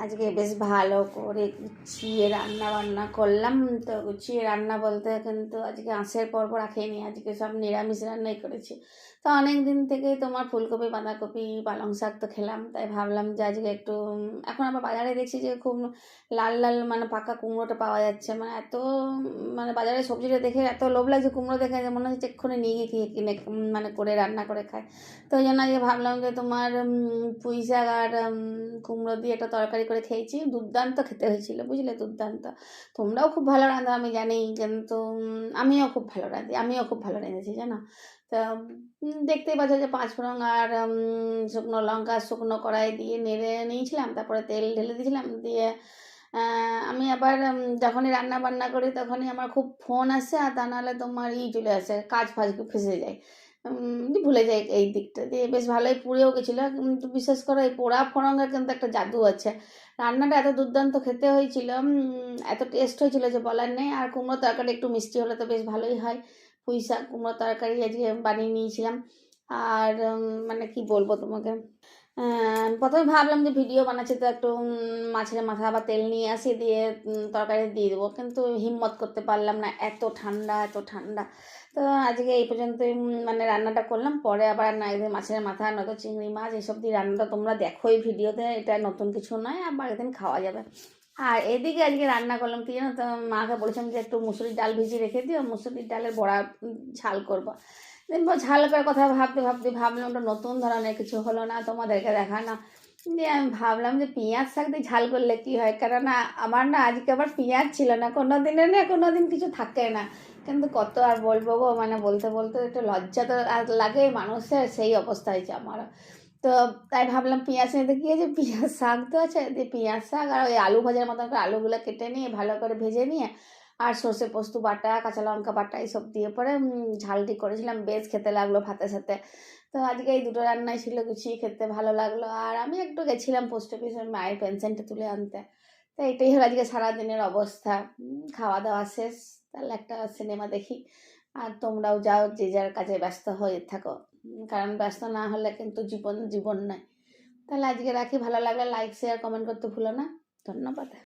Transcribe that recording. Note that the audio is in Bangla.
আজকে বেশ ভালো করে গুছিয়ে রান্না বান্না করলাম। তো গুছিয়ে রান্না বলতে কিন্তু আজকে আঁশের পর্ব রাখিনি, আজকে সব নিরামিষ রান্নাই করেছি। তো অনেক দিন থেকেই তোমার ফুলকপি বাঁধাকপি পালং শাক তো খেলাম, তাই ভাবলাম যে আজকে একটু এখন আবার বাজারে দেখছি যে খুব লাল লাল মানে পাকা কুমড়োটা পাওয়া যাচ্ছে, মানে এত মানে বাজারে সবজিটা দেখে এত লোভ লাগছে কুমড়ো দেখে যে মনে হচ্ছে এক্ষুনি নিয়ে গিয়ে কিনে মানে করে রান্না করে খায়। তো ওই জন্য আজকে ভাবলাম যে তোমার পুঁই শাক আর কুমড়ো দিয়ে একটা তরকারি করে খেয়েছি, দুর্দান্ত খেতে হয়েছিল, বুঝলে, দুর্দান্ত। তোমরাও খুব ভালো রাঁধো আমি জানি, কিন্তু আমিও খুব ভালো রাঁধি, আমিও খুব ভালো রেঁধেছি জানো। তা দেখতেই পাচ্ছ যে পাঁচফোড়ন আর শুকনো লঙ্কা শুকনো কড়াই দিয়ে নেড়ে নিয়েছিলাম, তারপরে তেল ঢেলে দিয়েছিলাম, দিয়ে আমি আবার যখনই রান্না বান্না করি তখনই আমার খুব ফোন আসে, আর তা নাহলে তোমার চলে আসে, কাজ ফাজ ফেসে যায়, ভুলে যাই এই দিকটা দিয়ে। বেশ ভালোই পুড়েও গেছিলো, কিন্তু বিশেষ করে এই পোড়া ফোড়নের কিন্তু একটা জাদু আছে। রান্নাটা এত দুর্দান্ত খেতে হয়েছিল, এত টেস্ট হয়েছিল যে বলার নেই। আর কুমড়ো তরকারি একটু মিষ্টি হলে তো বেশ ভালোই হয়। পুঁই শাক কুমড়ো তরকারি আজকে বানিয়ে নিয়েছিলাম। আর মানে কি বলবো তোমাকে, প্রথমে ভাবলাম যে ভিডিও বানাচ্ছি তো একটু মাছের মাথা বা তেল নিয়ে আসি, দিয়ে তরকারি দিয়ে দেবো, কিন্তু হিম্মত করতে পারলাম না, এত ঠান্ডা এত ঠান্ডা। তো আজকে এই পর্যন্তই মানে রান্নাটা করলাম, পরে আবার না একদিন মাছের মাথা নয়তো চিংড়ি মাছ এসব দিয়ে রান্নাটা তোমরা দেখোই ভিডিওতে, এটা নতুন কিছু নয়, আবার একদিন খাওয়া যাবে। আর এদিকে আজকে রান্না করলাম কি জানো তো, মাকে বলেছিলাম যে একটু মুসুরির ডাল ভিজিয়ে রেখে দিও, মুসুরির ডালের বড়া ঝাল করবো। ঝাল করার কথা ভাবতে ভাবতে ভাবলাম ওটা নতুন ধরনের কিছু হলো না, তোমাদেরকে দেখানো। দিয়ে আমি ভাবলাম যে পেঁয়াজ শাক দিয়ে ঝাল করলে কি হয়, কেননা আমার না আজকে আবার পেঁয়াজ ছিল না, কোনো দিনে না কোনো দিন কিছু থাকে না, কিন্তু কত আর বলবো গো, মানে বলতে বলতে একটু লজ্জা তো আর লাগে মানুষের, সেই অবস্থা হয়েছে আমারও। তো তাই ভাবলাম পেঁয়াজ নিতে গিয়ে যে পেঁয়াজ শাক তো আছে, দিয়ে পেঁয়াজ শাক আর ওই আলু ভাজার মতো করে আলুগুলো কেটে নিয়ে ভালো করে ভেজে নিয়ে আর সর্ষে পোস্ত বাটা কাঁচা লঙ্কা বাটা এইসব দিয়ে পরে ঝালটি করেছিলাম, বেশ খেতে লাগলো ভাতের সাথে। তো আজকে এই দুটো রান্নাই ছিল, গুছিয়ে খেতে ভালো লাগলো। আর আমি একটু গেছিলাম পোস্ট অফিসে মায়ের পেনশনটা তুলে আনতে। তো এটাই হলো আজকে সারাদিনের অবস্থা। খাওয়া দাওয়া শেষ, তাহলে একটা সিনেমা দেখি। আর তোমরাও যাও, যে যার কাজে ব্যস্ত হয়ে থাকো, কারণ ব্যস্ত না হলে কিন্তু জীবন জীবন নয়। তাহলে আজকে রাখি, ভালো লাগলে লাইক শেয়ার কমেন্ট করতে ভুলো না। ধন্যবাদ।